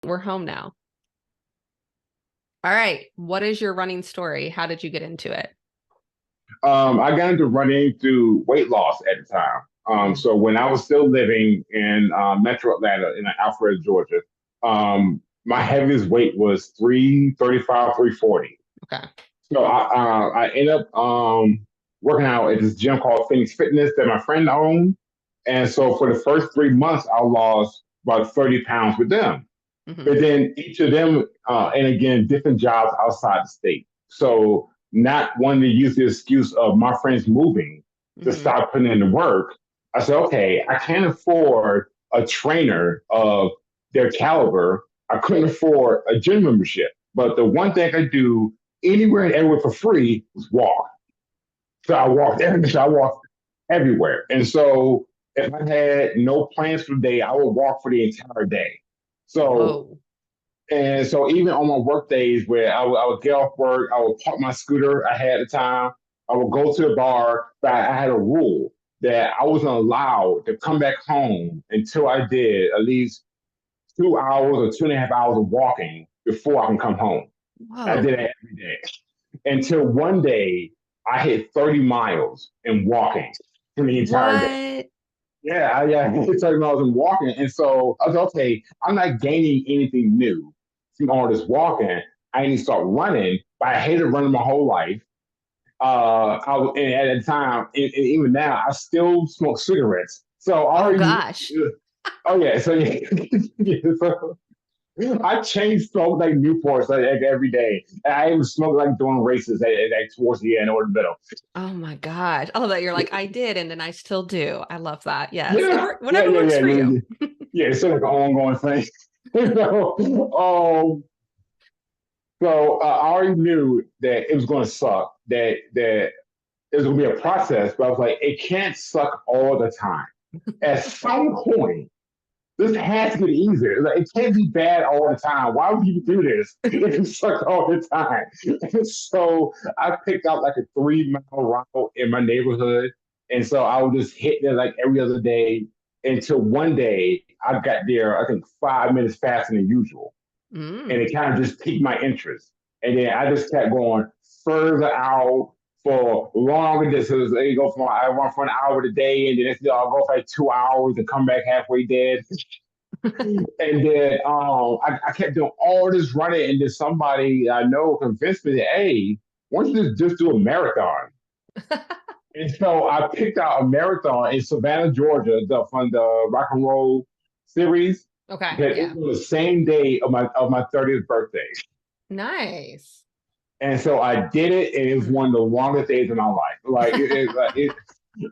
We're home now. All right. What is your running story? How did you get into it? I got into running through weight loss at the time. Mm, So when I was still living in Metro Atlanta in Alpharetta, Georgia, my heaviest weight was 335, 340. okay. So I ended up working out at this gym called Phoenix Fitness that my friend owned. And so for the first 3 months, I lost about 30 pounds with them. Hmm. But then each of them, and again, different jobs outside the state. So not wanting to use the excuse of my friends moving to Hmm. stop putting in the work. I said, okay, I can't afford a trainer of their caliber. I couldn't afford a gym membership. But the one thing I do anywhere and everywhere for free was walk. So I walked everywhere. So I walked everywhere. And so if I had no plans for the day, I would walk for the entire day. So Whoa. even on my work days where I would get off work, I would park my scooter I had at the time, I would go to the bar, but I had a rule that I wasn't allowed to come back home until I did at least 2 hours or 2.5 hours of walking before I can come home. I did Whoa. it every day until one day I hit 30 miles in walking for the entire day. What? Yeah, I hit 30 miles in walking. And so I was like, okay, I'm not gaining anything new from all this walking. I need to start running, but I hated running my whole life. And at the time, and even now, I still smoke cigarettes. So I Oh already, gosh. oh yeah, so yeah, yeah, so I chain smoke like Newports like every day. I even smoke like during races like towards the end or the middle. Oh my gosh. I love that you're like, I did, and then I still do. I love that. Yes. Yeah, yeah, Whatever yeah, works yeah, for yeah, you. yeah. Yeah, it's sort of like an ongoing thing. you know, I already knew that it was going to suck, that it was going to be a process, but I was like, it can't suck all the time. At some point, this has to get easier. Like, it can't be bad all the time. Why would you do this if it sucks all the time? And so I picked out like a 3 mile route in my neighborhood. And so I would just hit it like every other day until one day I got there, I think 5 minutes faster than usual. And Mm. it kind of just piqued my interest. And then I just kept going further out for longer distances. You go from I run for an hour a day, and then I'll go for like 2 hours and come back halfway dead. And then I kept doing all this running, and then somebody I know convinced me that, hey, why don't you just do a marathon? And so I picked out a marathon in Savannah, Georgia, from the Rock and Roll series, Okay. because it Yeah. was the same day of my 30th birthday. Nice. And so I did it, and it was Mhm. one of the longest days of my life.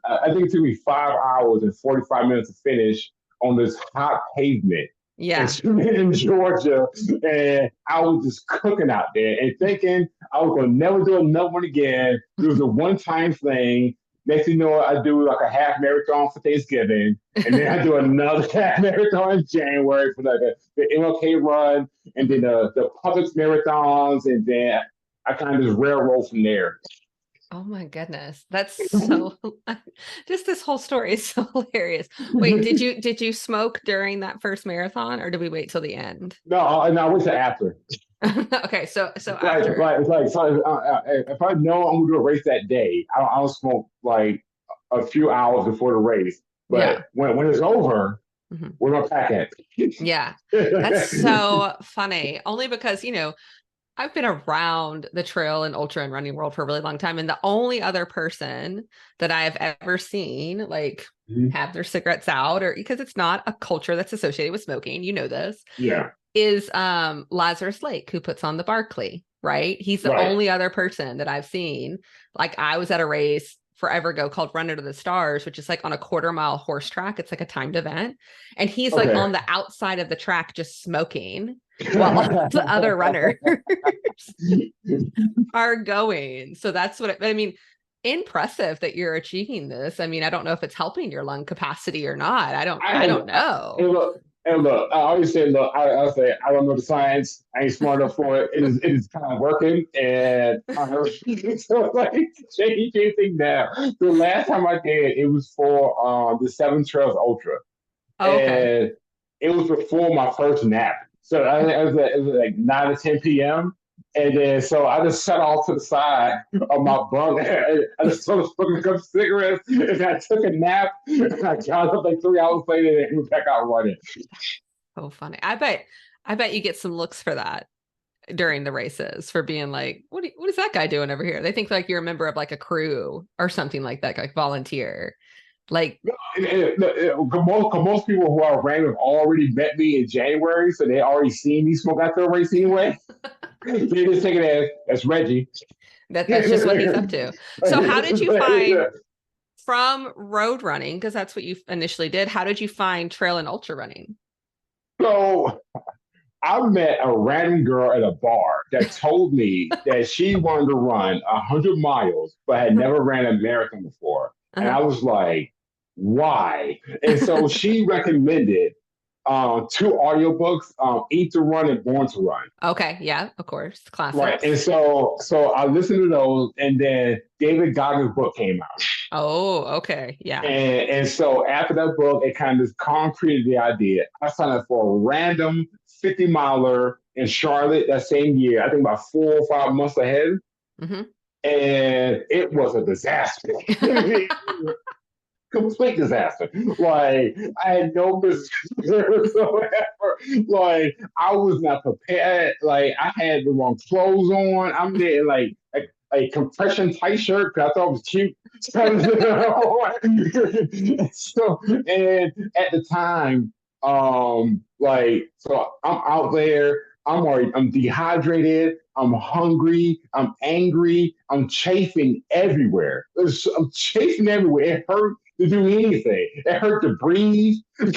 I think it took me 5 hours and 45 minutes to finish on this hot pavement in, Yeah. in Georgia. And I was just cooking out there and thinking I was going to never do another one again. It was a one time thing. Next thing you know, I do like a half marathon for Thanksgiving. And then I do another half marathon in January for like the MLK run, and then Mhm. the Publix marathons, and then I kind of just railroad from there. Oh my goodness. That's so just this whole story is so hilarious. Wait, did you smoke during that first marathon or did we wait till the end? No, I wish after. Okay, so It's like, after. like, it's like so, if I know I'm gonna do a race that day, I'll smoke like a few hours before the race. But Yeah. when it's over, Mhm. we're gonna pack it. Yeah. That's so funny. Only because, I've been around the trail and ultra and running world for a really long time. And the only other person that I've ever seen like have their cigarettes out or because it's not a culture that's associated with smoking, you know this, Yeah, is Lazarus Lake, who puts on the Barkley, right? He's the right. only other person that I've seen. Like I was at a race forever ago called Run Under the Stars, which is like on a 1/4 mile horse track. It's like a timed event. And he's like Okay. on the outside of the track just smoking while all the other runners are going. So that's I mean, impressive that you're achieving this. I mean, I don't know if it's helping your lung capacity or not. I don't And know. look, I always say, look, I say, I don't know the science. I ain't smart enough for it. It is kind of working. And so, like, change anything now. The last time I did, it was for the Seven Trails Ultra. Oh, okay. And it was before my first nap. So it was like 9 to 10 p.m. And then so I just sat off to the side of my bunk. I just started smoking a couple cigarettes and I took a nap. And I got up like 3 hours later and went back out running. So funny. I bet you get some looks for that during the races for being like, what is that guy doing over here? They think like you're a member of like a crew or something like that, like volunteer. Like, Most people who are random already met me in January, so they already seen me smoke after a race anyway. They just take it as Reggie. that's just what he's up to. So how did you find from road running, because that's what you initially did, how did you find trail and ultra running? So I met a random girl at a bar that told me that she wanted to run 100 miles, but had Uh-huh. never ran a marathon before. And Uh-huh. I was like, why? And so she recommended two audiobooks, Eat to Run and Born to Run. Okay, yeah, of course. Right. And Classics. so I listened to those, and then David Goggins' book came out. Oh, okay. Yeah. And so after that book, it kind of concreted the idea. I signed up for a random 50 miler in Charlotte that same year, I think about 4 or 5 months ahead. Hmm. And it was a disaster. Complete disaster. Like I had no business whatsoever. Like I was not prepared. Like I had the wrong clothes on. I'm there like a compression tight shirt because I thought it was cute. So and at the time, like so I'm out there. I'm dehydrated. I'm hungry. I'm angry. I'm chafing everywhere. I'm chafing everywhere. It hurt to do anything. It hurt to breathe. At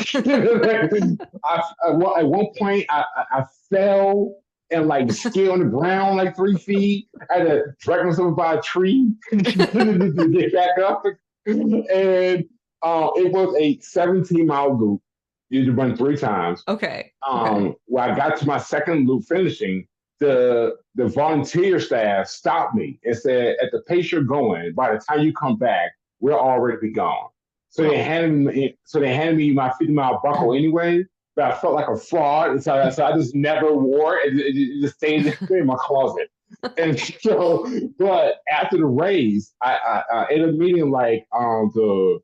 one point, I fell and like skied on the ground like 3 feet. I had to drag myself by a tree to get back up. And it was a 17-mile loop. You had to run 3 times. Okay. Okay. When I got to my second loop finishing, the volunteer staff stopped me and said, "At the pace you're going, by the time you come back, we'll already be gone." Oh. So they handed me my 50-mile buckle anyway, but I felt like a fraud, and so I just never wore it. It just stayed in my closet. And so, but after the race, I ended up meeting the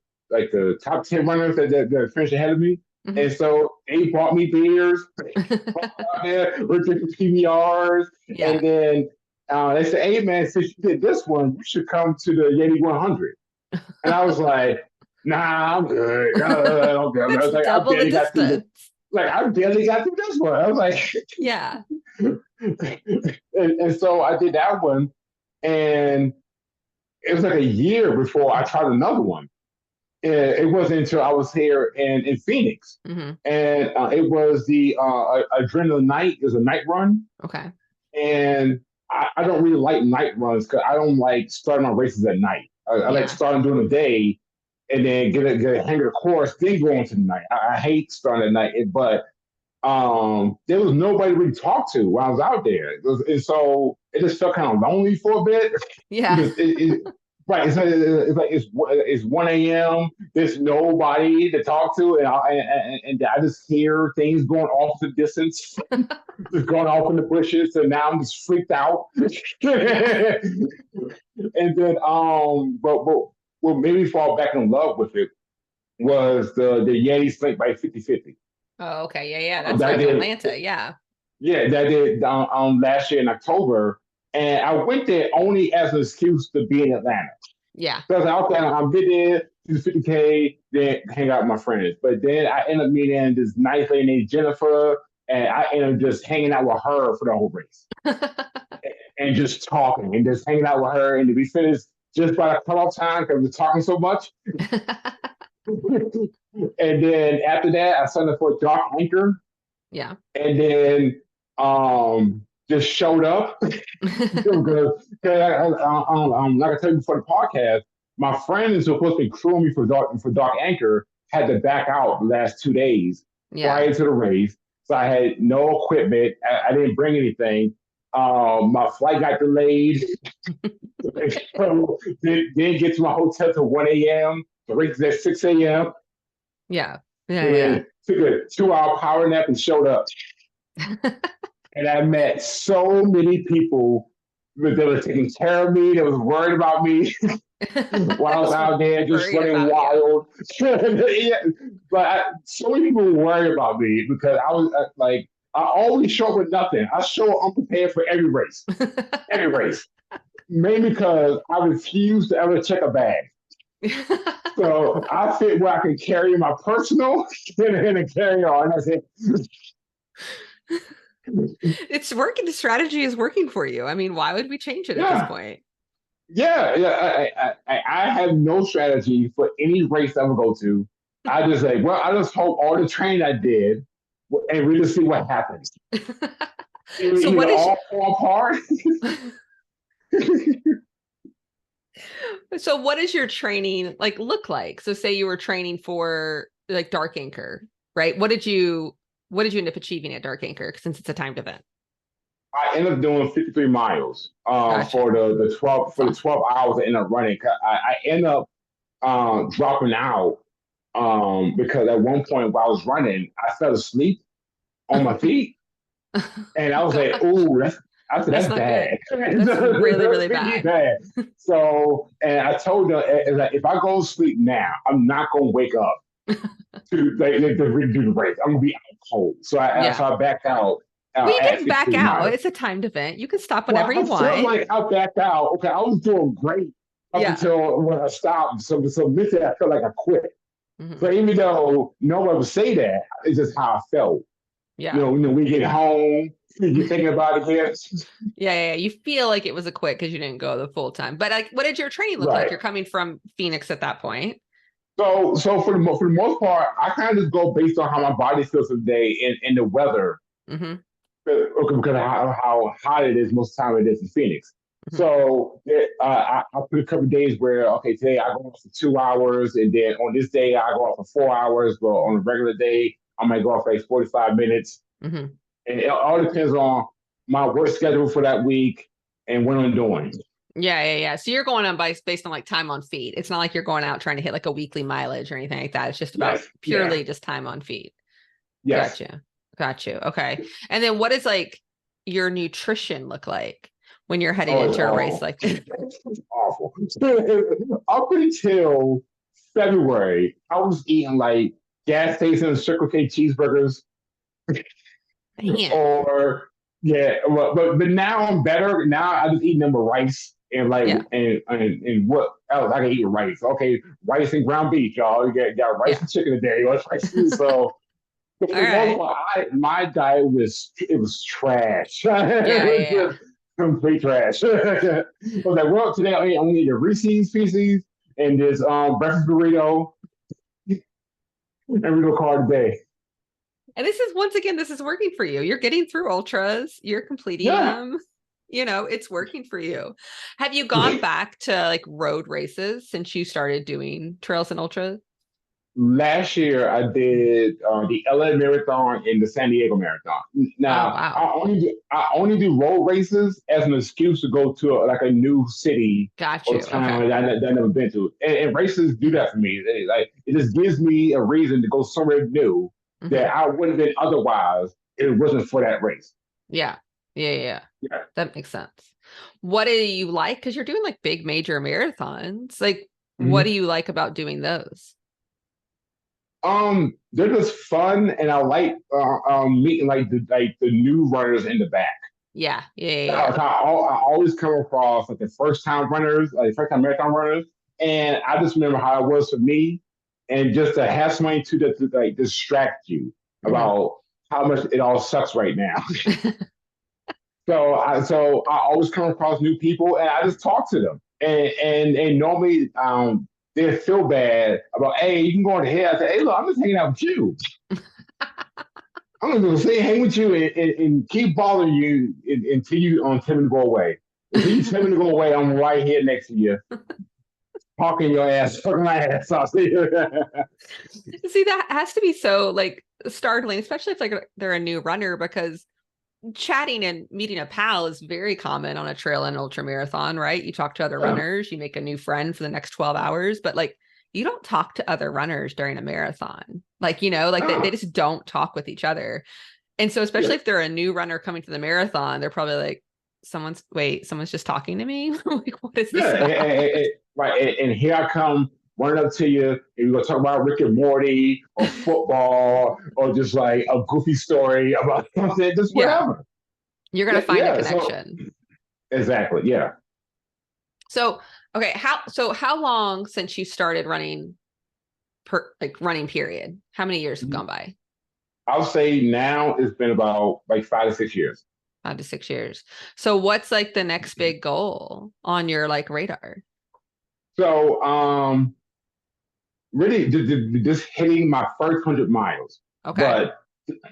top 10 runners that finished ahead of me. Hmm. And so they bought me beers, out there, we're drinking PBRs, and Yeah. then they said, "Hey man, since you did this one, you should come to the Yeti 100." And I was like, "Nah, I'm good. Okay." I It's was like, "I double the barely got through distance. the like I barely got through this one." I was like, Yeah. and so I did that one, and it was like a year before I tried another one. It wasn't until I was here in Phoenix, Hmm. and it was the Adrenaline Night. It was a night run, Okay. and I don't really like night runs because I don't like starting my races at night. I like Yeah. starting during the day and then get a hang of the course, then go into the night. I hate starting at night, but there was nobody to really talk to while I was out there. And so it just felt kind of lonely for a bit Yeah. because right, it's 1 a.m. There's nobody to talk to, and I just hear things going off the distance, just going off in the bushes, and now I'm just freaked out. Yeah. And then, but what made me fall back in love with it was the Yeti Slate by 50/50. Oh, okay. Yeah. Yeah. That's That like in did, Atlanta. Yeah. yeah, that did last year in October, and I went there only as an excuse to be in Atlanta. Yeah. So I was like, okay, I'll get there, do the 50K, then hang out with my friends. But then I ended up meeting this nice lady named Jennifer, and I ended up just hanging out with her for the whole race and just talking and just hanging out with her. And we finished just by the cutoff time because we were talking so much. And then after that, I signed up for Dark Anchor, Yeah. and then just showed up because like I told you before the podcast, my friend is supposed to be crewing me for Dark Anchor had to back out the last 2 days Yeah. prior to the race, so I had no equipment. I didn't bring anything. My flight got delayed, so didn't get to my hotel till 1 a.m. The race is at 6 a.m. Yeah. Yeah. Yeah. Then took a 2 hour power nap and showed up. And I met so many people that were taking care of me, that was worried about me while I was Just out there just worried running about you. wild. Yeah, but so many people were worried about me because I was like, I always show up with nothing. I show up unprepared for every race, mainly because I refuse to ever check a bag. So I fit where I can carry my personal and a carry on. That's it. It's working. The strategy is working for you. I mean, why would we change it at this Yeah, point? yeah. I have no strategy for any race I ever go to. I just say, well, I just hope all the training I did, and we just see what happens. So Either what is all fall apart. so what does your training like look like? So say you were training for like Dark Anchor, right? What did you end up achieving at Dark Anchor since it's a timed event? I ended up doing 53 miles Gotcha. for the 12 That's for the awesome. 12 hours I ended up running. I end up dropping out because at one point while I was running, I fell asleep on my feet, and I was like, Gosh, "Ooh, that's." I said, that's "That's not good. bad. That's really, That's really really bad. bad." So, and I told them, like, if I go to sleep now, I'm not gonna wake up to redo the race. I'm gonna be out cold. Yeah. So I backed out Well, you at can back 53 out. miles. It's a timed event. You can stop Well, whenever I you felt want. like I backed out. Okay, I was doing great up Yeah. until when I stopped. So mentally, I felt like I quit. Hmm. So even though no one would say that, it's just how I felt. Yeah. We get home, you're thinking about it again. Yeah. You feel like it was a quit because you didn't go the full time. But like, what did your training look like? Right. You're coming from Phoenix at that point. So for the most part, I kind of just go based on how my body feels today and the weather, Hmm. because of how hot it is most of the time it is in Phoenix. Hmm. So I put a couple of days where okay today I go off for 2 hours, and then on this day I go off for 4 hours, but on a regular day I might go off for like 45 minutes, Hmm. and it all depends on my work schedule for that week and what I'm doing. Yeah. So you're going on based on like time on feet. It's not like you're going out trying to hit like a weekly mileage or anything like that. It's just about Yes, yeah, purely just time on feet. yes. Gotcha. Got you. Okay. And then what does like your nutrition look like when you're heading Oh, it's into a race awful. like this? It's awful. Up until February, I was eating like gas station Circle K cheeseburgers, Man. or yeah, but now I'm better. Now I just eat them with rice and like Yeah. and what else I can eat with rice? Okay, rice and ground beef, y'all. You got rice Yeah. and chicken today. You want rice? So but for All the most right. part, my diet was trash. Yeah. It was Yeah. just complete trash. I was like, well, today I only eat a Reese's Pieces and this breakfast burrito and we're gonna call it a day. And this is once again, this is working for you. You're getting through ultras, you're completing Yeah. them. It's working for you. Have you gone back to like road races since you started doing trails and ultras? Last year I did the LA Marathon and the San Diego Marathon. Oh, Now wow. I only do road races as an excuse to go to like a new city Got or you. Okay. town that I've never been to, and races do that for me. It just gives me a reason to go somewhere new Hmm. that I wouldn't have been otherwise if it wasn't for that race. Yeah. Yeah. Yeah. That makes sense. What do you like? Because you're doing like big major marathons. Like, what do Mm-hmm. you like about doing those? They're just fun, and I like meeting like the new runners in the back. Yeah. I always come across like the first time runners, like first time marathon runners, and I just remember how it was for me, and just to have somebody to like distract you Hmm. about how much it all sucks right now. So I always come across new people, and I just talk to them, and normally they feel bad about, hey, you can go on ahead. I say, hey, look, I'm just hanging out with you. I'm just gonna say hang with you and keep bothering you until you tell me to go away. Until you tell me to go away, I'm right here next to you, talking your ass, talking my ass off. See, that has to be so like startling, especially if like they're a new runner, because chatting and meeting a pal is very common on a trail and ultra marathon, right? You talk to other Yeah. runners, you make a new friend for the next 12 hours, but like you don't talk to other runners during a marathon. Like, like they Yeah. just don't talk with each other. And so Yeah. especially if they're a new runner coming to the marathon, they're probably like, someone's just talking to me. Like, what is Yeah, this about? right. And here I come running up to you, and we're gonna talk about Rick and Morty or football or just like a goofy story about something, just Yeah. whatever. You're going Yeah, to find a yeah. So connection. exactly, yeah. So, okay, how long since you started running running period? How many years have gone by? I'll say now it's been about like 5 to 6 years. 5 to 6 years. So what's like the next big goal on your like radar? So really just hitting my first 100 miles. Okay.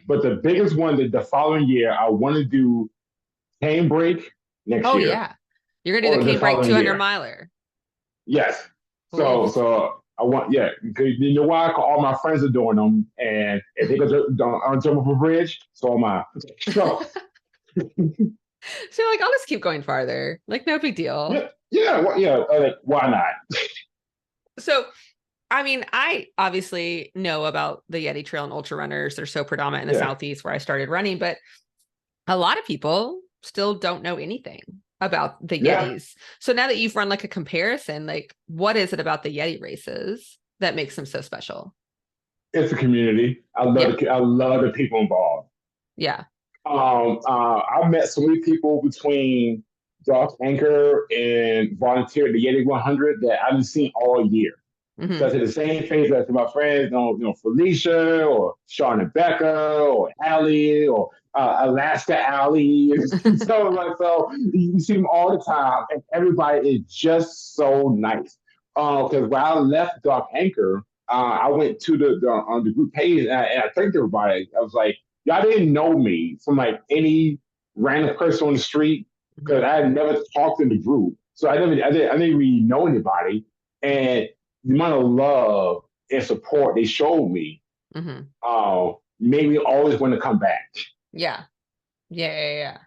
But the biggest one that the following year I want to do Cambridge next Oh year yeah. You're gonna do the or the Canebrake following 200 year. miler. Yes. Ooh. So I want, yeah, because you know why? All my friends are doing them, and if they go jump off a bridge, so am I. So So like I'll just keep going farther. Like no big deal. yeah, yeah, yeah. Like why not? So I mean, I obviously know about the Yeti Trail and ultra runners. They're so predominant in the Yeah, Southeast where I started running, but a lot of people still don't know anything about the yeah. Yetis. So now that you've run like a comparison, like what is it about the Yeti races that makes them so special? It's a community. Yeah. I love the people involved. Yeah. I met so many people between Dark Anchor and volunteer at the Yeti 100 that I haven't seen all year. So I Hmm. said the same things as to my friends, Felicia or Sean and Becca or Allie or Alaska Allie. So you see them all the time, and everybody is just so nice. Because when I left Dark Anchor, I went to the group page and I thanked everybody. I was like, y'all didn't know me from like any random person on the street because Hmm. I had never talked in the group, so I didn't really know anybody, and the amount of love and support they showed me Hmm. made me always want to come back. Yeah. Yeah.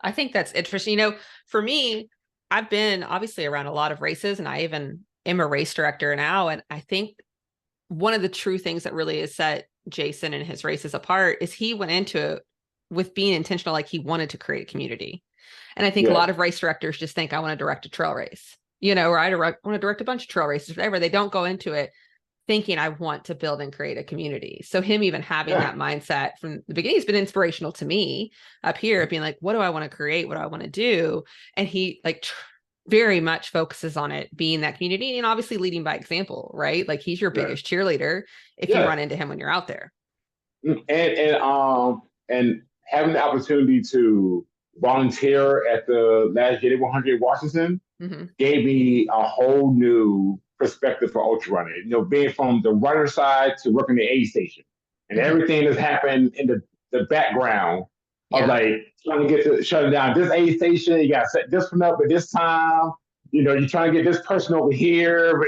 I think that's interesting. For me, I've been obviously around a lot of races and I even am a race director now. And I think one of the true things that really has set Jason and his races apart is he went into it with being intentional, like he wanted to create a community. And I think a Yeah, lot of race directors just think I want to direct a trail race, or want to direct a bunch of trail races, whatever. They don't go into it thinking I want to build and create a community. So him even having yeah, that mindset from the beginning has been inspirational to me up here, being like, what do I want to create? What do I want to do? And he like very much focuses on it being that community and obviously leading by example, right? Like he's your yeah, biggest cheerleader if you yeah. run into him when you're out there. And having the opportunity to volunteer at the last J 100 in Washington Mm-hmm. gave me a whole new perspective for ultra running. Being from the runner side to working the aid station and Mm-hmm. everything that's happened in the background of Yeah. like trying to get to shutting down this aid station. You got to set this one up at this time. You're trying to get this person over here, but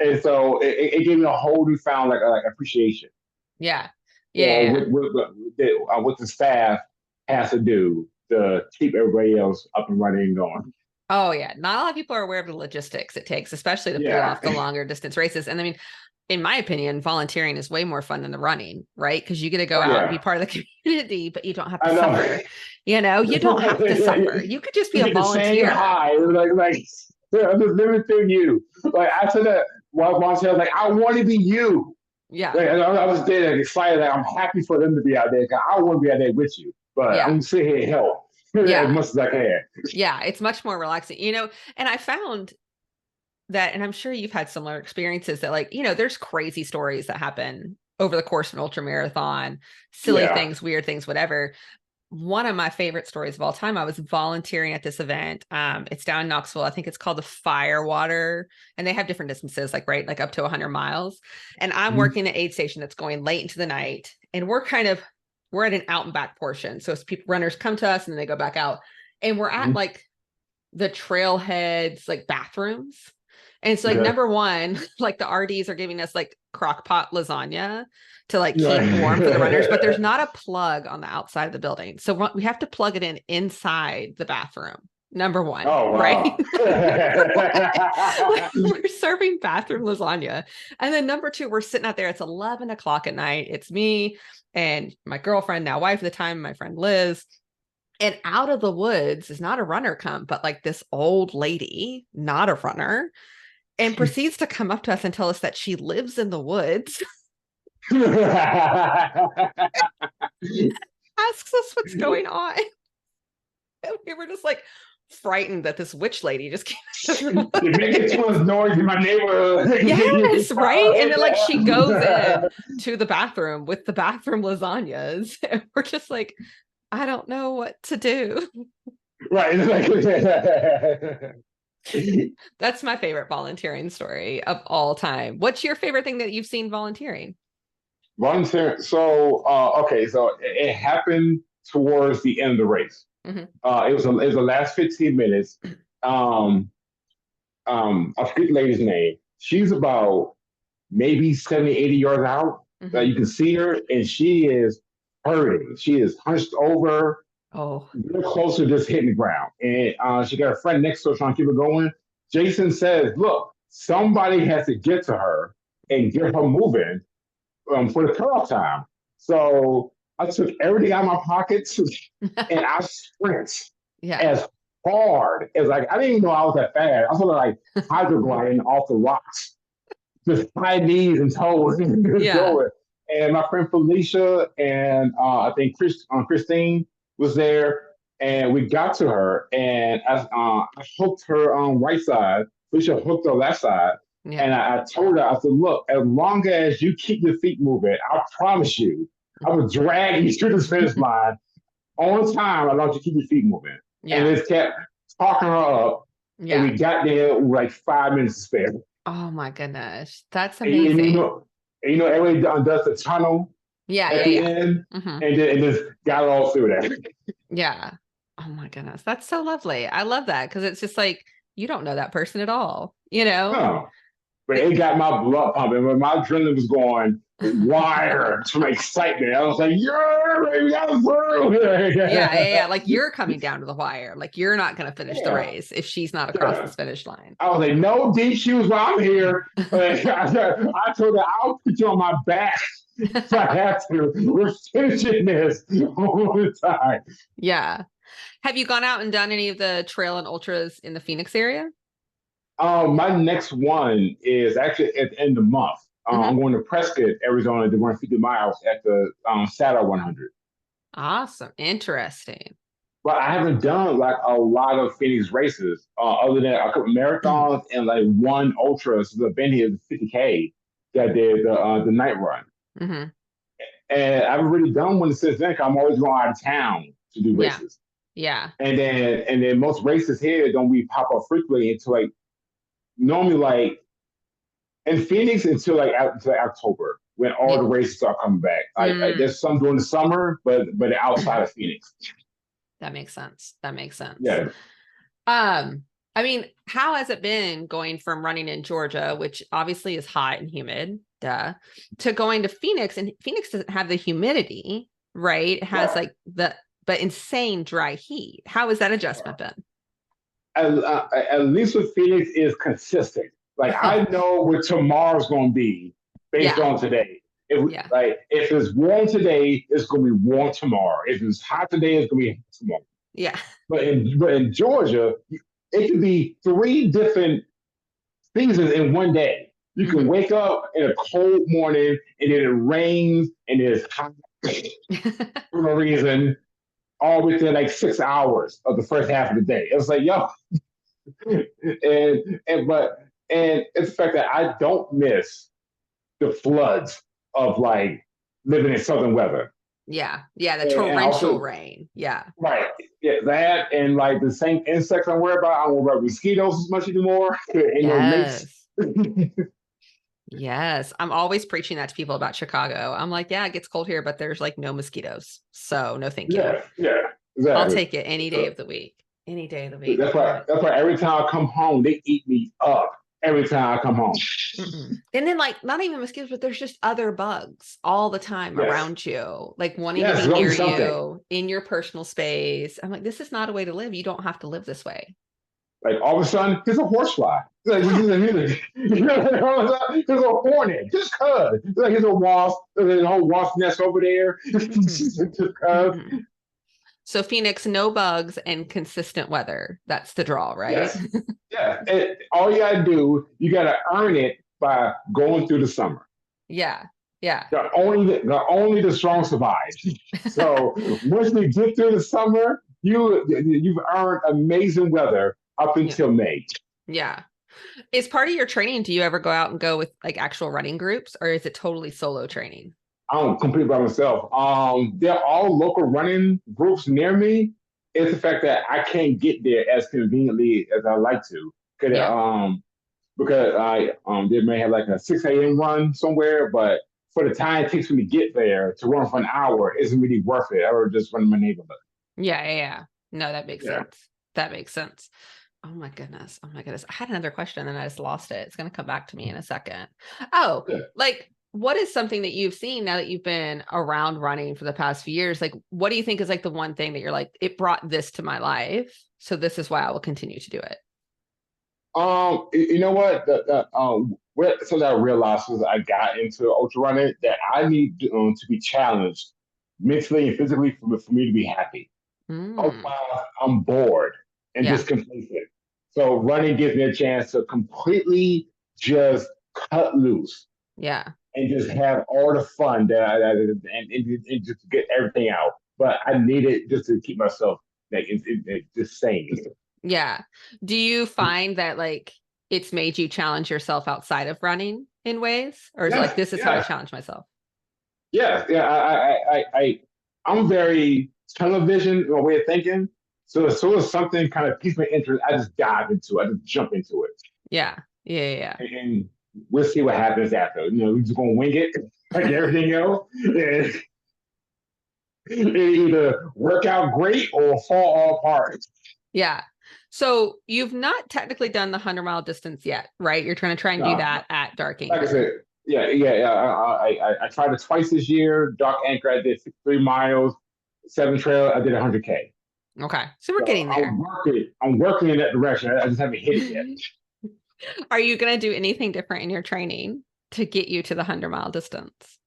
it gave me a whole newfound like appreciation. Yeah. Yeah, Yeah. what the staff has to do to keep everybody else up and running and going. Oh yeah. Not a lot of people are aware of the logistics it takes, especially to pull Yeah. off the longer distance races. And I mean, in my opinion, volunteering is way more fun than the running, right? Because you get to go Oh out and be yeah. part of the community, but you don't have to I know. suffer. You don't have to suffer. You could just be You a get the same volunteer. high, like yeah, I'm just living through you. Like I said that while I was like, I want to be you. Yeah. Like, I was there like, excited. Like, I'm happy for them to be out there. I want to be out there with you, but I'm Yeah. gonna sit here and help as Yeah. much as I can. Yeah. It's much more relaxing, and I found that, and I'm sure you've had similar experiences that there's crazy stories that happen over the course of an ultra marathon, silly Yeah. things, weird things, whatever. One of my favorite stories of all time, I was volunteering at this event. It's down in Knoxville. I think it's called the Firewater, and they have different distances, like up to 100 miles. And I'm Mhm. working the aid station that's going late into the night, and we're at an out and back portion. So as people runners come to us and then they go back out, and we're at Mhm. like the trailheads, like bathrooms. And it's like Okay. number one, like the RDs are giving us like crock pot lasagna to like keep warm for the runners, but there's Yeah. not a plug on the outside of the building. So we have to plug it in inside the bathroom. number one, Oh right? wow. Like, we're serving bathroom lasagna. And then number two, we're sitting out there. It's 11 o'clock at night. It's me and my girlfriend, now wife at the time, my friend Liz. And out of the woods is not a runner come, but like this old lady, not a runner, and proceeds to come up to us and tell us that she lives in the woods, asks us what's going on. And we were just like frightened that this witch lady just came. You're making too much noise in my neighborhood. Yes, right. And then like she goes in to the bathroom with the bathroom lasagnas. And we're just like, I don't know what to do. Right. That's my favorite volunteering story of all time. What's your favorite thing that you've seen volunteering? Volunteer. So, okay. So it happened towards the end of the race. Mm-hmm. It was the last 15 minutes. I forget the lady's name. She's about maybe 70, 80 yards out. Mm-hmm. You can see her, and she is hurting. She is hunched over. Oh, Real close to just hitting the ground. And she got a friend next to her trying to keep her going. Jason says, look, somebody has to get to her and get her moving for the cutoff time. So I took everything out of my pockets and I sprint yeah. as hard as like, I didn't even know I was that fast. I was sort of like hydrogliding off the rocks, just high knees and toes. Yeah. And my friend Felicia and I think Christine was there, and we got to her, and I hooked her on right side. Felicia hooked her left side, Yeah. and I told her, I said, "Look, as long as you keep your feet moving, I promise you, I will drag you to the finish line on time. As long as you keep your feet moving." Yeah. And just kept talking her up, Yeah. and we got there with like 5 minutes to spare. Oh my goodness, that's And, amazing. everybody does the tunnel. Yeah. At the end, Mm-hmm. and just got it all through that. Yeah. Oh my goodness. That's so lovely. I love that because it's just like you don't know that person at all, you know? No. But it got my blood pumping. When my adrenaline was going wired from excitement, I was like, yeah, baby, I'm through. Yeah. Like you're coming down to the wire. Like you're not going to finish the race if she's not across this finish line. I was like, no deep shoes while I'm here. I told her, I'll put you on my back if I have to. We're finishing this all the time. Yeah. Have you gone out and done any of the trail and ultras in the Phoenix area? My next one is actually at the end of the month. I'm going to Prescott, Arizona to run 50 miles at the Saddle 100. Awesome. Interesting. But I haven't done like a lot of Phoenix races other than a couple marathons and like one ultra. So I've been here, the 50K that did the night run. Mm-hmm. And I haven't really done one since then. I'm always going out of town to do races. Yeah. And then most races here don't we pop up frequently until like normally like in Phoenix until October when all the races start coming back. There's some during the summer, but outside of Phoenix. That makes sense. Yeah. I mean, how has it been going from running in Georgia, which obviously is hot and humid, to going to Phoenix? And Phoenix doesn't have the humidity, right? It has but insane dry heat. How has that adjustment been? At least with Phoenix is consistent. Like I know what tomorrow's going to be based on today. If it's warm today, it's going to be warm tomorrow. If it's hot today, it's going to be hot tomorrow. Yeah. But in Georgia, it could be 3 different seasons in one day. You can wake up in a cold morning and then it rains and it's hot for no reason, all within like 6 hours of the first half of the day. It was like, yo. and it's the fact that I don't miss the floods of like living in southern weather. Yeah, the torrential rain. Yeah. Right. Yeah, that and like the same insects I'm worried about. I don't worry about mosquitoes as much anymore. Yes. I'm always preaching that to people about Chicago. I'm like, yeah, it gets cold here, but there's like no mosquitoes. So no thank you. Yeah, exactly. I'll take it any day of the week. Any day of the week. That's why every time I come home, they eat me up. every time I come home. Mm-mm. And then like not even mosquitoes, but there's just other bugs all the time Yes. around you, like wanting to Yes, be there's near always something. you in your personal space. I'm like, this is not a way to live. You don't have to live this way. Like all of a sudden, there's a horsefly. Like this Yeah. is music. There's a hornet. Just cause. Like there's a wasp. There's a whole wasp nest over there. Mm-mm. Just cause. Mm-mm. So Phoenix, no bugs and consistent weather. That's the draw, right? Yes. Yeah. And all you gotta do, you gotta earn it by going through the summer. Yeah. Yeah. The only the strong survive. So once we get through the summer, you've earned amazing weather up Yeah. until May. Yeah. Is part of your training, do you ever go out and go with like actual running groups or is it totally solo training? I don't compete by myself. They're all local running groups near me. It's the fact that I can't get there as conveniently as I like to. Cause, Yeah. because I they may have like a 6 a.m. run somewhere, but for the time it takes me to get there to run for an hour isn't really worth it. I would just run in my neighborhood. Yeah. Yeah. Yeah. No, that makes Yeah. sense. That makes sense. Oh my goodness. Oh my goodness. I had another question and I just lost it. It's going to come back to me in a second. Oh, Yeah. like what is something that you've seen now that you've been around running for the past few years? Like, what do you think is like the one thing that you're like, it brought this to my life. So this is why I will continue to do it. You know what? What something I realized as I got into ultra running that I need to be challenged mentally and physically for me to be happy. Mm, Otherwise, I'm bored and yeah. just complacent. So running gives me a chance to completely just cut loose Yeah. and just have all the fun and just get everything out. But I need it just to keep myself like just sane. Yeah. Do you find that like it's made you challenge yourself outside of running in ways? Or is it like Yes, this is how I yes, challenge myself? yes, yeah. I'm very tunnel vision in my way of thinking. So as soon as something kind of piques my interest, I just dive into it. I just jump into it. Yeah. Yeah. Yeah. And we'll see what happens after. We're just gonna wing it like everything else, and it either work out great or fall all apart. Yeah. So you've not technically done the 100-mile distance yet, right? You're trying to try and do No, that at Dark like I Anchor. said, yeah. I tried it twice this year. Dark Anchor, I did 63 miles. Seven Trail, I did 100K. Okay. So we're So getting there. I'm working in that direction. I just haven't hit it yet. Are you going to do anything different in your training to get you to the 100-mile distance?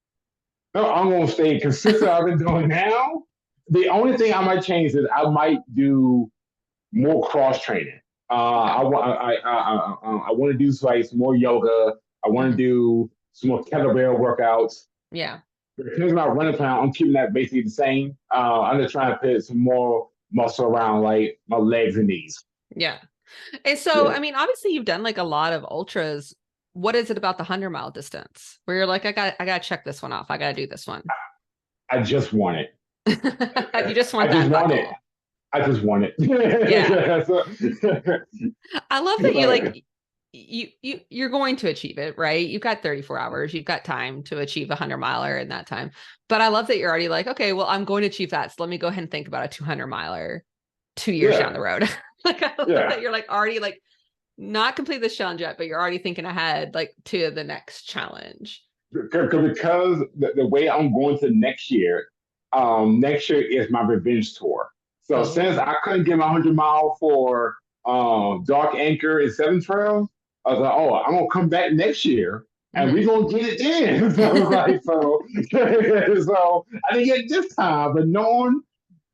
No, I'm gonna stay consistent. I've been doing now. The only thing I might change is I might do more cross training. Okay. I want to do like some more yoga. I want to Mhm. do some more kettlebell workouts. Yeah. In terms of my running plan, I'm keeping that basically the same. I'm just trying to put some more muscle around like my legs and knees. Yeah. And so, Yeah, I mean, obviously you've done like a lot of ultras. What is it about the 100-mile distance where you're like, I got to check this one off. I got to do this one. I just want it. You just I want just that want it. buckle. I just want it. Yeah. So, I love that you like you're going to achieve it, right? You've got 34 hours. You've got time to achieve a 100-miler in that time. But I love that you're already like, okay, well, I'm going to achieve that. So let me go ahead and think about a 200-miler 2 years down yeah, the road. Like I love yeah. that you're like already like not complete this challenge yet, but you're already thinking ahead like to the next challenge. Because the way I'm going to next year is my revenge tour. So since Oh. I couldn't get my 100 mile for Dark Anchor and Seven Trails, I was like, oh, I'm gonna come back next year and we're Mhm. gonna get it then. So I was like, so I didn't get it this time, but knowing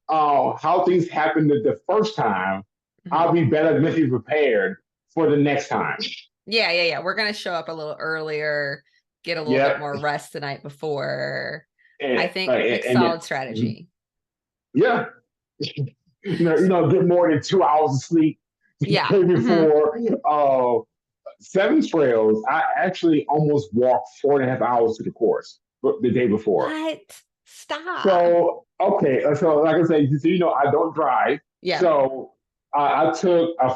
how things happened the first time, I'll Mhm. be better mentally prepared for the next time. Yeah, yeah, yeah. We're gonna show up a little earlier, get a little bit Yep. more rest the night before. I And, think and, like and then, solid strategy. yeah, get more than 2 hours of sleep the Yeah. day Mhm. before. Seven Trails, I actually almost walked 4.5 hours to the course the day before. What? Stop. So, okay, so like I said, I don't drive. Yeah. So I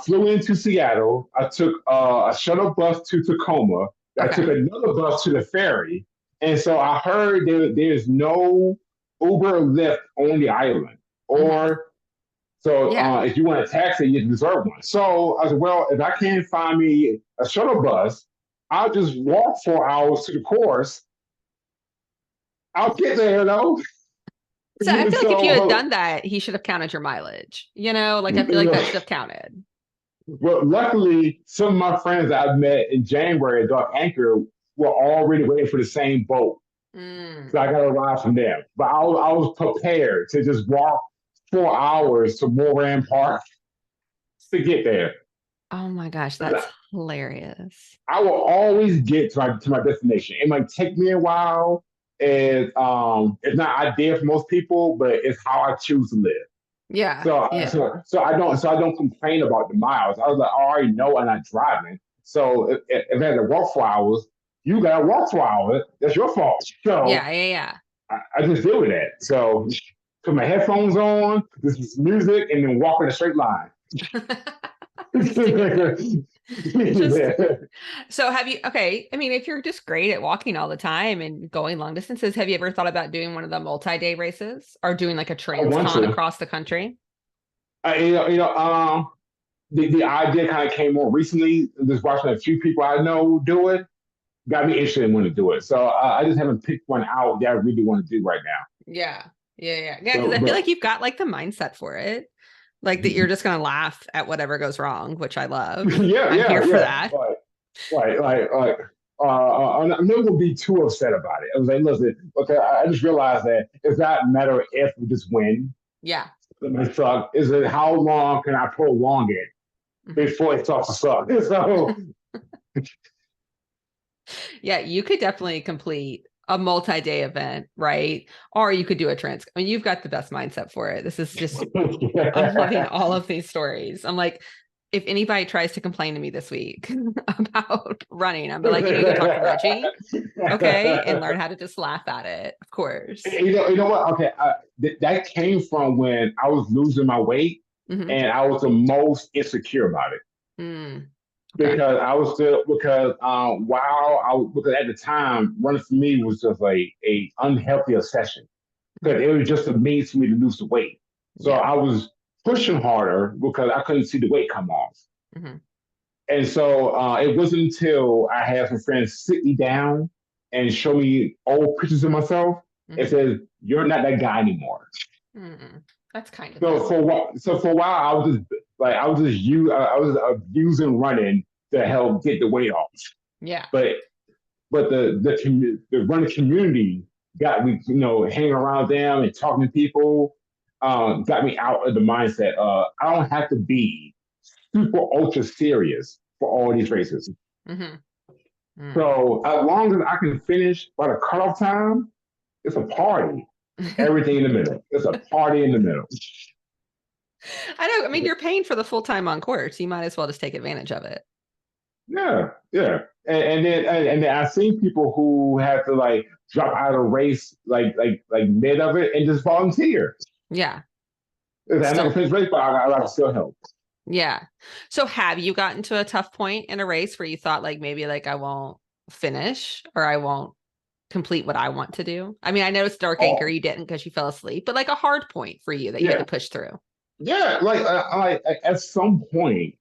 flew into Seattle. I took a shuttle bus to Tacoma. I took Okay. another bus to the ferry. And so I heard there's no Uber or Lyft on the island. Mhm. Or So Yeah. if you want a taxi, you deserve one. So I said, well, if I can't find me a shuttle bus, I'll just walk 4 hours to the course. I'll get there, though. So I feel like if you had So, done that, he should have counted your mileage. Like I feel you like know, that should have counted. well, luckily, some of my friends that I met in January at Dark Anchor were already waiting for the same boat. Mm. So I got a ride from them. But I was prepared to just walk 4 hours to Moran Park to get there. Oh my gosh, that's hilarious. I will always get to my destination. It might take me a while. It's not ideal for most people, but it's how I choose to live. Yeah. So Yeah. I don't complain about the miles. I was like, I already know I'm not driving. So if I had to walk 4 hours, you gotta walk 4 hours. That's your fault. So Yeah. Yeah. I just deal with that. So put my headphones on, this is music, and then walk in a straight line. Yeah. Stick with it. Just so have you, okay. I mean, if you're just great at walking all the time and going long distances, have you ever thought about doing one of the multi-day races or doing like a I want trans-con to. across the country? You know, the idea kind of came more recently. Just watching a few people I know do it got me interested in wanting to do it. So I just haven't picked one out that I really want to do right now. Yeah. Yeah. Yeah. Yeah. Because So, I feel like but you've got like the mindset for it. Like that you're just going to laugh at whatever goes wrong, which I love. yeah, I'm here yeah, for yeah. that. I'm never gonna be too upset about it. I was like, listen, okay, I just realized that it's not a matter of if we just win. Yeah. The suck is it how long can I prolong it Mhm. before it starts to suck? So Yeah, you could definitely complete a multi-day event, right? Or you could do a trans. I mean, you've got the best mindset for it. This is just, I'm loving yeah. all of these stories. I'm like, if anybody tries to complain to me this week about running, I'm like, you need to go talk to Reggie, okay, and learn how to just laugh at it. Of course. You know what? Okay, that came from when I was losing my weight, Hmm. and I was the most insecure about it Mm. Okay. because I was still because at the time running for me was just like a unhealthy obsession because Hmm. it was just a means for me to lose the weight. So Yeah. I was pushing harder because I couldn't see the weight come off. Hmm. And so it wasn't until I had some friends sit me down and show me old pictures of myself. It Hmm. says, "You're not that guy anymore." Mm. That's kind of So them. for a while, I was abusing running to help get the weight off. Yeah. But the running community got me, hanging around them and talking to people, got me out of the mindset. I don't have to be super ultra serious for all these races. Hmm. Mm. So as long as I can finish by the cutoff time, it's a party. Everything in the middle. It's a party in the middle. I know. I mean, you're paying for the full time on course. You might as well just take advantage of it. Yeah, yeah. And then I've seen people who have to like drop out of a race like mid of it and just volunteer. Yeah. I'm not gonna Still. finish the race, but I still help. Yeah. So have you gotten to a tough point in a race where you thought like maybe like I won't finish or I won't complete what I want to do? I mean, I know it's dark anchor, Oh, you didn't because you fell asleep, but like a hard point for you that you had to yeah, push through. yeah. Like at some point,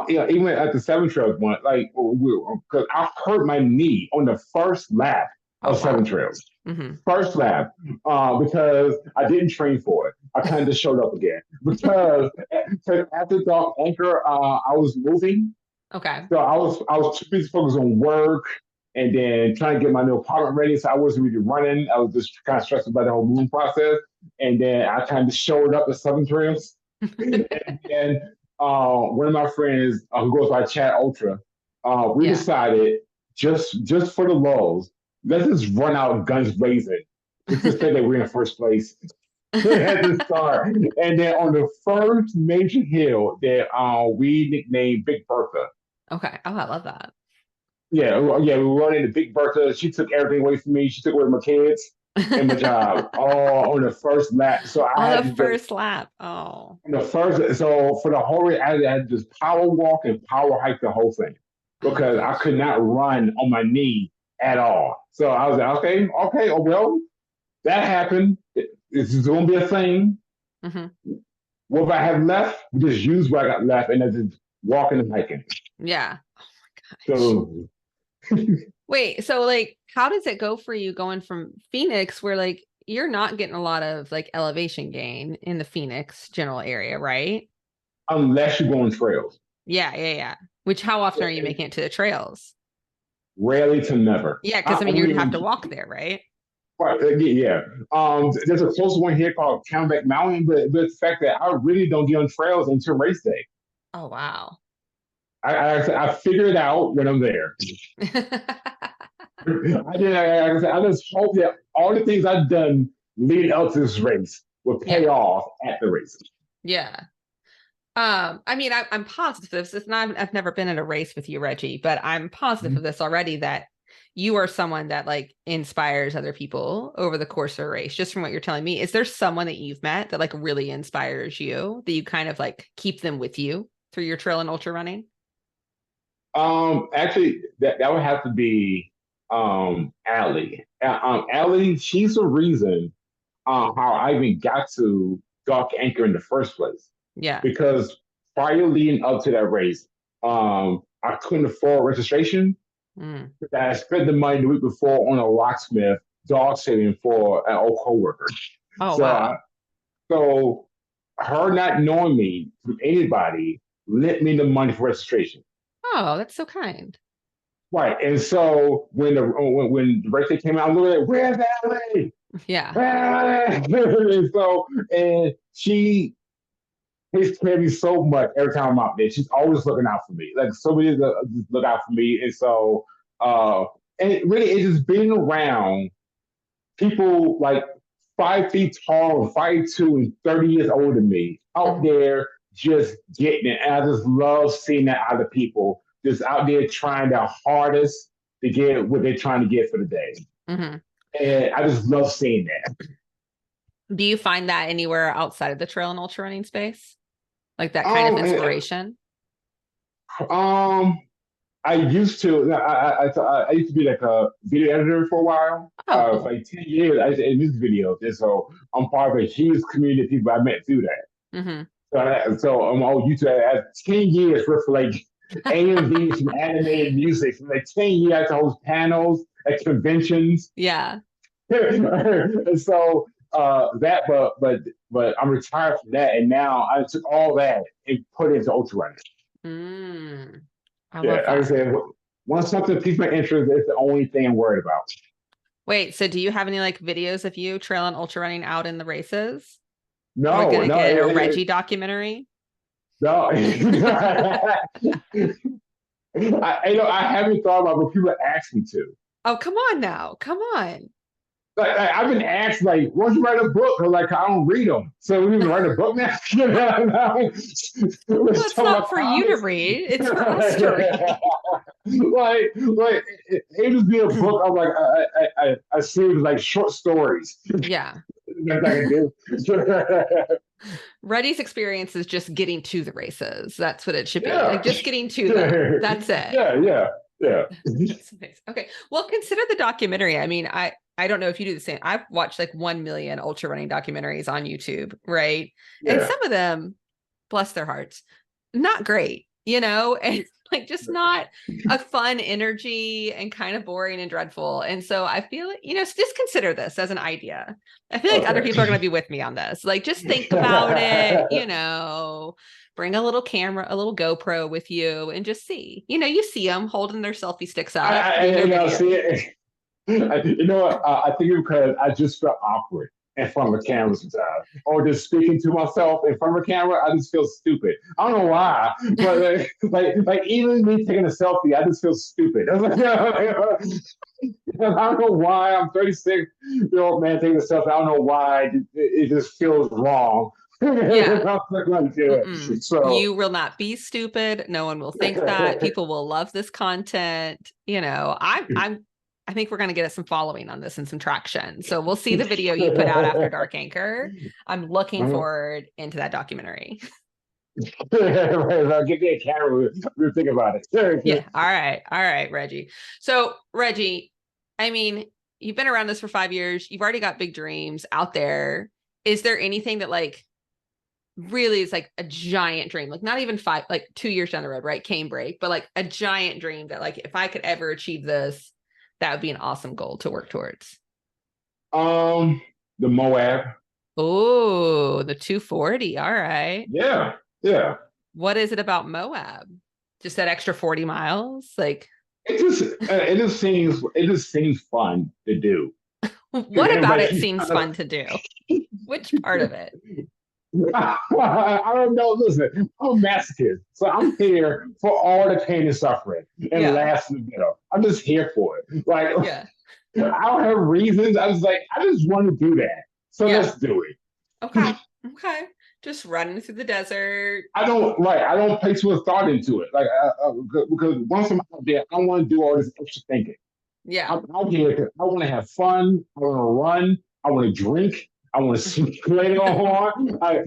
even at the seven trails one, like because I hurt my knee on the first lap Oh of seven wow. trails. Hmm. First lap, because I didn't train for it. I kind of just showed up again because after Dark Anchor, I was moving, Okay. so I was too busy focused on work and then trying to get my new apartment ready. So I wasn't really running. I was just kind of stressed about the whole moving process. And then I kind of showed up at Southern Trails, and then one of my friends who goes by Chad Ultra, we Yeah. decided just for the lulls, let's just run out guns blazing, just to say that we're in first place at the start. And then on the first major hill that we nicknamed Big Bertha. Okay. Oh, I love that. Yeah, we were running the Big Bertha. She took everything away from me. She took away my kids and my job all on the first lap. So I On had the to just first lap. Oh. the first, so for the whole race, I had to just power walk and power hike the whole thing Oh my because I gosh. could not run on my knee at all. So I was like, okay, oh well, that happened. This is going to be a thing. Hmm. what I have left, just use what I got left, and then just walking and hiking. Yeah. Gosh. So Wait, so like how does it go for you going from Phoenix where like you're not getting a lot of like elevation gain in the Phoenix general area, right? unless you go on trails, Yeah, yeah, yeah. Which how often are you making it to the trails? rarely to never. Yeah, because I I mean you would have mean, to walk there, right? right, yeah. There's a close one here called Camelback Mountain, but the fact that I really don't get on trails until race day. Oh wow. I figure it out when I'm there. I just hope that all the things I've done leading up to this race will pay Yeah. off at the race. Yeah. I mean, I'm positive of this. It's not, I've never been in a race with you, Reggie, but I'm positive of this already that you are someone that like inspires other people over the course of a race. Just from what you're telling me, is there someone that you've met that like really inspires you that you kind of like keep them with you through your trail and ultra running? Actually, that would have to be Allie. Allie, she's the reason how I even got to Dark Anchor in the first place. Yeah. Because prior leading up to that race, I couldn't afford registration. Mm. I spent the money the week before on a locksmith dog sitting for an old coworker. Oh, So, wow. so her not knowing me from anybody lent me the money for registration. Oh, that's so kind. Right, and so when the race day came out, I was like, "Where's Allie? Yeah. And so and she takes care of me so much every time I'm out there. She's always looking out for me. Like somebody just look out for me. And so uh and it really it's just being around people like 5 feet tall and 5'2" and 30 years older than me out Mhm. there just getting it. And I just love seeing that out of people just out there trying their hardest to get what they're trying to get for the day. Mhm. And I just love seeing that. Do you find that anywhere outside of the trail and ultra running space? Like that kind of Um, inspiration? um, I used to. I used to be like a video editor for a while. Oh, For cool. like 10 years, I did music videos, and so I'm part of a huge community of people I met through that. Hmm. So I'm all YouTube. I have 10 years worth of like AMVs from animated music. From like 10 years, I host panels at conventions. Yeah. And so that, but I'm retired from that, and now I took all that and put it into ultra running. Mm, I Yeah, love I that. said once something piques my interest, it's the only thing I'm worried about. Wait, so do you have any like videos of you trail and ultra running out in the races? Are we No, gonna no, get a Reggie documentary? no. I haven't thought about, but people ask me to. Oh, come on now. Come on. I've been asked, like, why don't you write a book? I'm like, I don't read them. So we even write a book now? Well, Let's it's talk not about for you to comics. read. It's for us to read. Like it just be a book of like a series of like short stories Yeah. that I can do. Reggie's experience is just getting to the races. That's what it should be. Like Yeah. just getting to them. That's it. Yeah. That's nice. Okay. Well, consider the documentary. I mean, I don't know if you do the same. I've watched like 1 million ultra running documentaries on YouTube, right? And Yeah. some of them, bless their hearts, not great, you know, and like just not a fun energy and kind of boring and dreadful. And so I feel, you know, just consider this as an idea. I feel like other people are going to Okay. be with me on this. Like just think about it, you know, bring a little camera, a little GoPro with you and just see, you know, you see them holding their selfie sticks up, doing their See videos. it. You know what? I think because I just felt awkward in front of a camera sometimes, or just speaking to myself in front of a camera. I just feel stupid. I don't know why, but like even me taking a selfie, I just feel stupid. I don't know why. I'm 36-year-old man taking a selfie. I don't know why. It just feels wrong. Yeah. It. Mm-mm. So. You will not be stupid. No one will think that. People will love this content. You know, I think we're going to get some following on this and some traction. So we'll see the video you put out after Dark Anchor. I'm looking forward into that documentary. Right, give me a camera. We'll think about Yeah. it. All right. All right, Reggie. So, Reggie, I mean, you've been around this for 5 years. You've already got big dreams out there. Is there anything that like really is like a giant dream, like not even 5, like 2 years down the road, right? Cane break, but like a giant dream that like if I could ever achieve this, that would be an awesome goal to work towards. The Moab. Oh, the 240. All right. Yeah, yeah. What is it about Moab? Just that extra 40 miles? Like, it just seems fun to do. what about Everybody it keeps seems fun to do? Which part of it? I don't know. Listen, I'm a masochist, so I'm here for all the pain and suffering and Yeah. laughs in the middle. I'm just here for it. Like Yeah. I don't have reasons. I was like, I just want to do that, so Yeah. let's do it. Okay. Okay. Just running through the desert. I don't place too much thought into it. Like because once I'm out there, I want to do all this extra thinking. Yeah. I'm out here because I want to have fun. I want to run. I want to drink. I want to sleep later on. I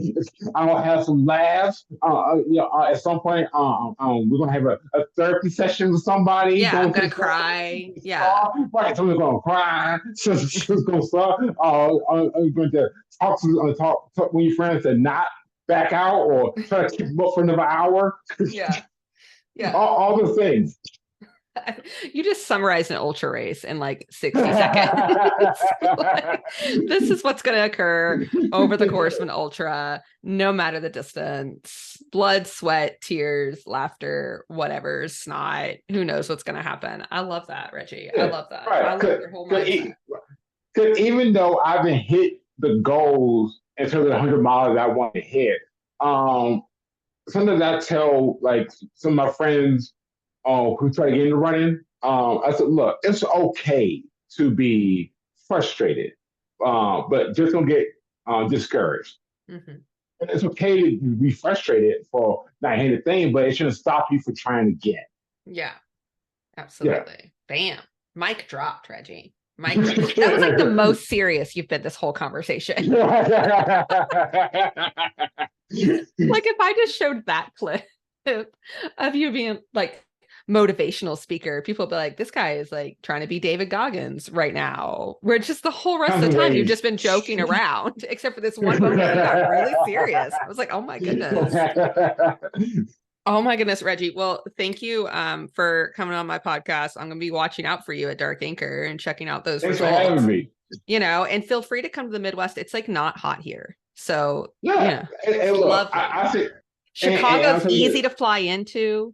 want to have some laughs. At some point, we're gonna have a therapy session with somebody. Yeah. I'm Going to going the to cry. Yeah. right? Someone's gonna cry. Someone's gonna start. I'm going to talk with your friends to not back out or try to keep them up for another hour. Yeah. Yeah. all the things. You just summarized an ultra race in like 60 seconds. Like, this is what's going to occur over the course of an ultra, no matter the distance. Blood, sweat, tears, laughter, whatever, snot. Who knows what's going to happen? I love that, Reggie. I love that. Right. I love your whole mindset. Because even though I haven't hit the goals in terms of the 100 miles I want to hit, sometimes I tell like some of my friends who try to get into running, I said, look, it's okay to be frustrated, but just don't get discouraged. Mm-hmm. And it's okay to be frustrated for not hitting the thing, but it shouldn't stop you from trying again. Yeah, absolutely. Yeah. Bam. Mic dropped, Reggie. Mic dropped. That was like the most serious you've been this whole conversation. Like if I just showed that clip of you being like motivational speaker, people will be like, this guy is like trying to be David Goggins right now, where just the whole rest of the time you've just been joking around, except for this one moment you got really serious. I was like, oh my goodness. Oh my goodness, Reggie. Well, thank you for coming on my podcast. I'm going to be watching out for you at Dark Anchor and checking out those Thanks results. for having me. And feel free to come to the Midwest. It's like not hot here. So yeah. And look, I think Chicago's easy to fly into,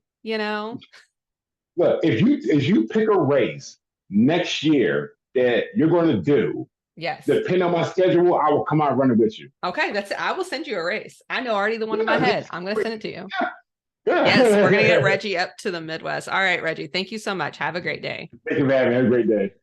Look, if you pick a race next year that you're going to do, yes, depending on my schedule, I will come out running with you. Okay, that's it. I will send you a race. I know already the one in my head. I'm going to send it to you. Yeah. Yes, we're going to get Reggie up to the Midwest. All right, Reggie. Thank you so much. Have a great day. Thank you, man. Have a great day.